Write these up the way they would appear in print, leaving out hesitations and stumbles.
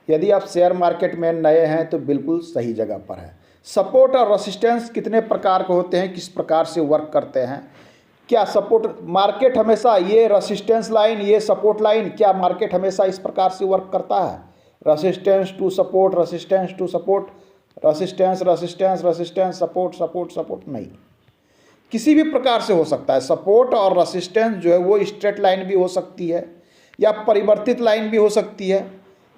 यदि आप share market में नए हैं तो बिल्कुल सही जगह पर है। सपोर्ट और रेसिस्टेंस कितने प्रकार के होते हैं, किस प्रकार से वर्क करते हैं? क्या सपोर्ट मार्केट हमेशा ये रेसिस्टेंस लाइन, ये सपोर्ट लाइन, क्या मार्केट हमेशा इस प्रकार से वर्क करता है? Resistance to support, resistance to support, resistance resistance resistance, support support support, नहीं। किसी भी प्रकार से हो सकता है। सपोर्ट और रेसिस्टेंस जो है वो स्ट्रेट लाइन भी हो सकती है या परिवर्तित लाइन भी हो सकती है।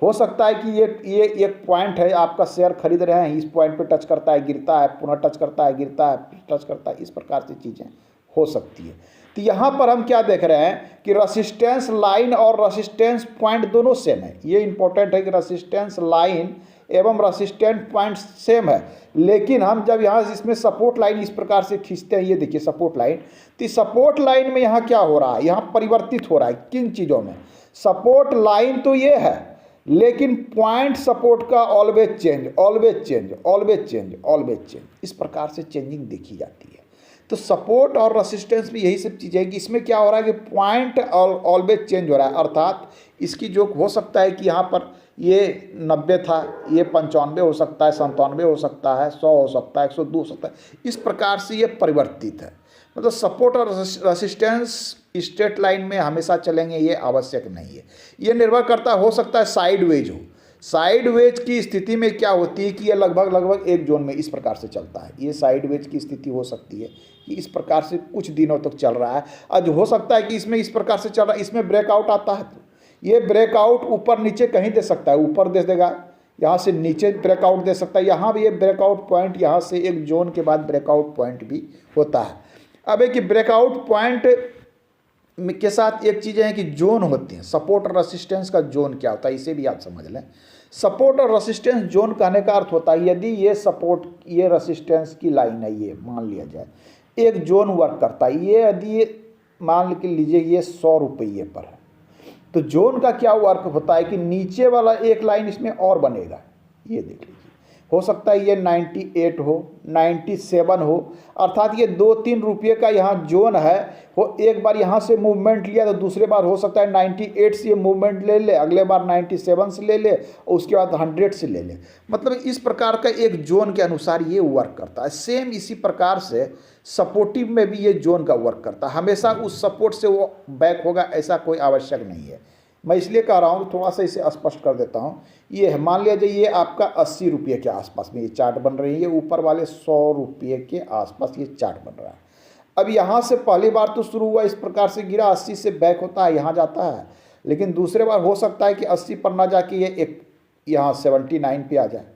हो सकता है कि ये एक पॉइंट है, आपका शेयर खरीद रहे हैं, इस पॉइंट पे टच करता है, गिरता है, पुनः टच करता है, गिरता है, टच करता है, इस प्रकार से चीज़ें हो सकती है। तो यहाँ पर हम क्या देख रहे हैं कि रेसिस्टेंस लाइन और रेसिस्टेंस पॉइंट दोनों सेम है। ये इंपॉर्टेंट है कि रेसिस्टेंस लाइन एवं रेसिस्टेंट पॉइंट सेम है, लेकिन हम जब यहाँ इसमें सपोर्ट लाइन इस प्रकार से खींचते हैं, ये देखिए सपोर्ट लाइन, तो सपोर्ट लाइन में यहाँ क्या हो रहा है, यहाँ परिवर्तित हो रहा है किन चीज़ों में? सपोर्ट लाइन तो ये है, लेकिन पॉइंट सपोर्ट का always change, always change, always change, always change, इस प्रकार से चेंजिंग देखी जाती है। तो सपोर्ट और रेसिस्टेंस भी यही सब चीज़ है कि इसमें क्या हो रहा है कि पॉइंट ऑलवेज चेंज हो रहा है, अर्थात इसकी जो हो सकता है कि यहाँ पर ये 90 था, ये 95 हो सकता है, 97 हो सकता है, 100 हो सकता है, 102 हो सकता है, इस प्रकार से ये परिवर्तित है। मतलब सपोर्ट और रेसिस्टेंस स्ट्रेट लाइन में हमेशा चलेंगे ये आवश्यक नहीं है। ये निर्भर करता हो सकता है साइडवेज हो। साइडवेज की स्थिति में क्या होती है कि ये लगभग एक जोन में इस प्रकार से चलता है। ये साइडवेज की स्थिति हो सकती है कि इस प्रकार से कुछ दिनों तक चल रहा है। आज हो सकता है कि इसमें इस प्रकार से चल रहा है, इसमें ब्रेकआउट आता है तो ये ब्रेकआउट ऊपर नीचे कहीं दे सकता है, ऊपर दे देगा, यहाँ से नीचे ब्रेकआउट दे सकता है, यहाँ भी ये ब्रेकआउट पॉइंट, यहाँ से एक जोन के बाद ब्रेकआउट पॉइंट भी होता है। अब एक ब्रेकआउट पॉइंट के साथ एक चीज़ें हैं कि जोन होती हैं। सपोर्ट और रेसिस्टेंस का जोन क्या होता है, इसे भी आप समझ लें। सपोर्ट और रेसिस्टेंस जोन कहने का अर्थ होता है यदि ये सपोर्ट, ये रेसिस्टेंस की लाइन है, ये मान लिया जाए एक जोन वर्क करता है, ये यदि ये मान के लीजिए ये 100 रुपये पर है, तो जोन का क्या वर्क होता है कि नीचे वाला एक लाइन इसमें और बनेगा। ये देख लीजिए, हो सकता है ये 98 हो, 97 हो, अर्थात ये 2-3 रुपये का यहाँ जोन है। हो एक बार यहाँ से मूवमेंट लिया तो दूसरे बार हो सकता है 98 से ये मूवमेंट ले ले, अगले बार 97 से ले ले और उसके बाद 100 से ले ले। मतलब इस प्रकार का एक जोन के अनुसार ये वर्क करता है। सेम इसी प्रकार से सपोर्टिव में भी ये जोन का वर्क करता है। हमेशा उस सपोर्ट से वो बैक होगा ऐसा कोई आवश्यक नहीं है। मैं इसलिए कह रहा हूँ, थोड़ा सा इसे स्पष्ट कर देता हूँ। ये है, मान लिया जाए ये आपका 80 रुपये के आसपास में ये चार्ट बन रही है, ये ऊपर वाले 100 रुपये के आसपास ये चार्ट बन रहा है। अब यहाँ से पहली बार तो शुरू हुआ इस प्रकार से गिरा, 80 से बैक होता है, यहाँ जाता है, लेकिन दूसरे बार हो सकता है कि 80 पर ना जाके ये एक यहाँ 79 पे आ जाए,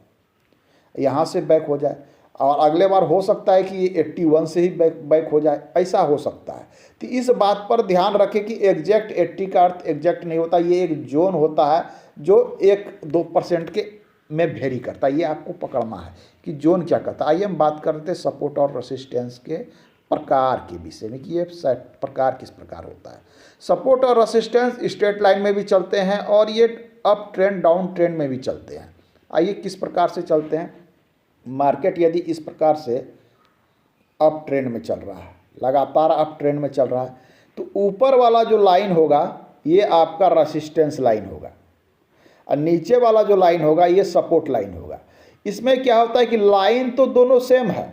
यहाँ से बैक हो जाए, और अगले बार हो सकता है कि ये 81 से ही बैक हो जाए, ऐसा हो सकता है। तो इस बात पर ध्यान रखें कि एग्जैक्ट 80 का अर्थ एग्जैक्ट नहीं होता, ये एक जोन होता है जो 1-2% के में वेरी करता है। ये आपको पकड़ना है कि जोन क्या करता है। आइए हम बात करते हैं सपोर्ट और रेसिस्टेंस के प्रकार के विषय में कि ये प्रकार किस प्रकार होता है। सपोर्ट और रेसिस्टेंस स्ट्रेट लाइन में भी चलते हैं और ये अप ट्रेंड डाउन ट्रेंड में भी चलते हैं। आइए किस प्रकार से चलते हैं। मार्केट यदि इस प्रकार से अप ट्रेंड में चल रहा है, लगातार अप ट्रेंड में चल रहा है, तो ऊपर वाला जो लाइन होगा ये आपका रेसिस्टेंस लाइन होगा और नीचे वाला जो लाइन होगा ये सपोर्ट लाइन होगा। इसमें क्या होता है कि लाइन तो दोनों सेम है,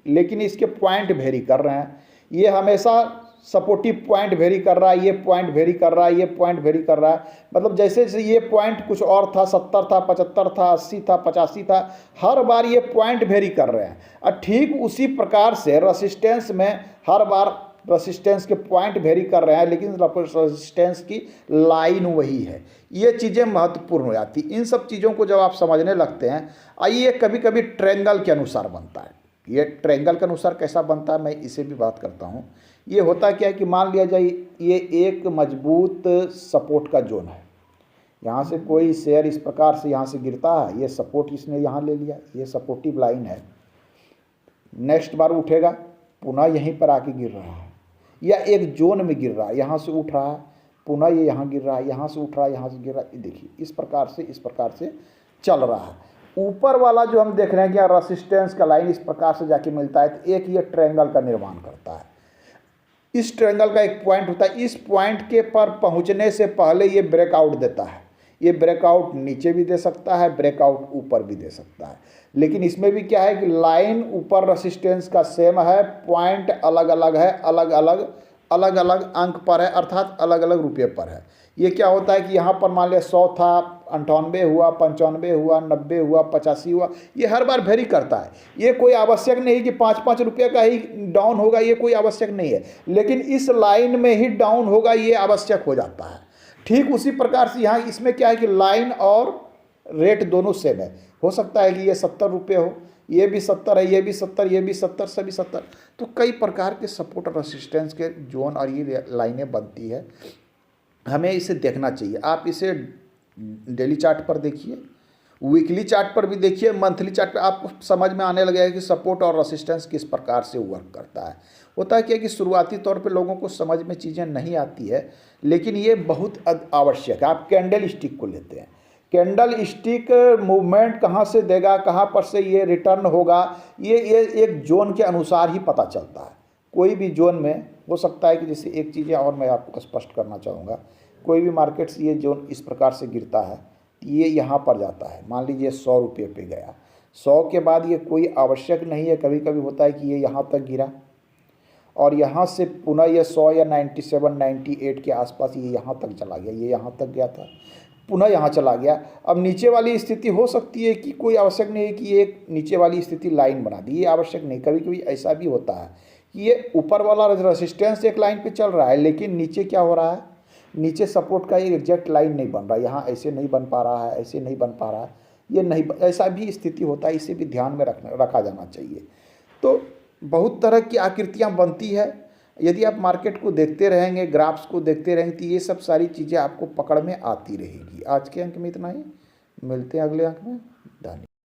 लेकिन इसके पॉइंट वेरी कर रहे हैं। ये हमेशा सपोर्टिव पॉइंट वेरी कर रहा है, ये पॉइंट वेरी कर रहा है, ये पॉइंट वेरी कर रहा है। मतलब जैसे जैसे ये पॉइंट कुछ और था, 70 था, 75 था, 80 था, 85 था, हर बार ये पॉइंट वेरी कर रहे हैं। और ठीक उसी प्रकार से रेसिस्टेंस में हर बार रेसिस्टेंस के पॉइंट वेरी कर रहे हैं, लेकिन रेसिस्टेंस की लाइन वही है। ये चीज़ें महत्वपूर्ण हो जाती। इन सब चीज़ों को जब आप समझने लगते हैं, आइए कभी कभी ट्रायंगल के अनुसार बनता है। ये ट्रायंगल के अनुसार कैसा बनता है मैं इसे भी बात करता हूँ। ये होता क्या है कि मान लिया जाए ये एक मजबूत सपोर्ट का जोन है, यहाँ से कोई शेयर इस प्रकार से यहाँ से गिरता है, ये सपोर्ट इसने यहाँ ले लिया, ये सपोर्टिव लाइन है। नेक्स्ट बार उठेगा, पुनः यहीं पर आके गिर रहा है, या एक जोन में गिर रहा है, यहाँ से उठ रहा है, पुनः ये यहाँ गिर रहा है, यहाँ से उठ रहा है, यहाँ से गिर रहा है। देखिए इस प्रकार से चल रहा है। ऊपर वाला जो हम देख रहे हैं कि रेसिस्टेंस का लाइन इस प्रकार से जाके मिलता है, तो एक ये ट्रायंगल का निर्माण करता है। इस ट्रायंगल का एक पॉइंट होता है, इस पॉइंट के पर पहुंचने से पहले ये ब्रेकआउट देता है। ये ब्रेकआउट नीचे भी दे सकता है, ब्रेकआउट ऊपर भी दे सकता है। लेकिन इसमें भी क्या है कि लाइन ऊपर रेसिस्टेंस का सेम है, पॉइंट अलग अलग है, अलग अलग अंक पर है, अर्थात अलग अलग रुपये पर है। ये क्या होता है कि यहाँ पर मान लिया 100 था, 98 हुआ, 95 हुआ, 90 हुआ, 85 हुआ, ये हर बार वेरी करता है। ये कोई आवश्यक नहीं कि 5-5 रुपये का ही डाउन होगा, ये कोई आवश्यक नहीं है। लेकिन इस लाइन में ही डाउन होगा ये आवश्यक हो जाता है। ठीक उसी प्रकार से यहाँ इसमें क्या है कि लाइन और रेट दोनों सेम है। हो सकता है कि ये 70 रुपये हो, ये भी 70 है, ये भी 70, ये भी 70, सभी 70। तो कई प्रकार के सपोर्ट और रेसिस्टेंस के जोन और ये लाइनें बनती है, हमें इसे देखना चाहिए। आप इसे डेली चार्ट पर देखिए, वीकली चार्ट पर भी देखिए, मंथली चार्ट पर आपको समझ में आने लगेगा कि सपोर्ट और रेसिस्टेंस किस प्रकार से वर्क करता है। होता है क्या कि शुरुआती तौर पे लोगों को समझ में चीज़ें नहीं आती है, लेकिन ये बहुत आवश्यक है। आप कैंडल स्टिक को लेते हैं, कैंडल स्टिक मूवमेंट कहाँ से देगा, कहाँ पर से ये रिटर्न होगा, ये एक जोन के अनुसार ही पता चलता है। कोई भी जोन में हो सकता है कि जैसे एक चीज़ें और मैं आपको स्पष्ट करना चाहूँगा, कोई भी मार्केट से ये जोन इस प्रकार से गिरता है, ये यहाँ पर जाता है, मान लीजिए 100 रुपये पे गया, 100 के बाद ये कोई आवश्यक नहीं है, कभी कभी होता है कि ये यहाँ तक गिरा और यहाँ से पुनः ये 100 या 97, 98 के आसपास ये यहाँ तक चला गया, ये यहाँ तक गया था, पुनः यहाँ चला गया। अब नीचे वाली स्थिति हो सकती है कि कोई आवश्यक नहीं है कि एक नीचे वाली स्थिति लाइन बना दी, ये आवश्यक नहीं। कभी कभी ऐसा भी होता है कि ये ऊपर वाला रेसिस्टेंस एक लाइन पे चल रहा है, लेकिन नीचे क्या हो रहा है, नीचे सपोर्ट का एक एग्जैक्ट लाइन नहीं बन रहा, यहाँ ऐसे नहीं बन पा रहा है, ऐसे नहीं बन पा रहा है, ये नहीं, ऐसा भी स्थिति होता है, इसे भी ध्यान में रखा जाना चाहिए। तो बहुत तरह की आकृतियाँ बनती है। यदि आप मार्केट को देखते रहेंगे, ग्राफ्स को देखते रहेंगे, तो ये सब सारी चीज़ें आपको पकड़ में आती रहेगी। आज के अंक में इतना ही, मिलते हैं अगले अंक में। धन्यवाद।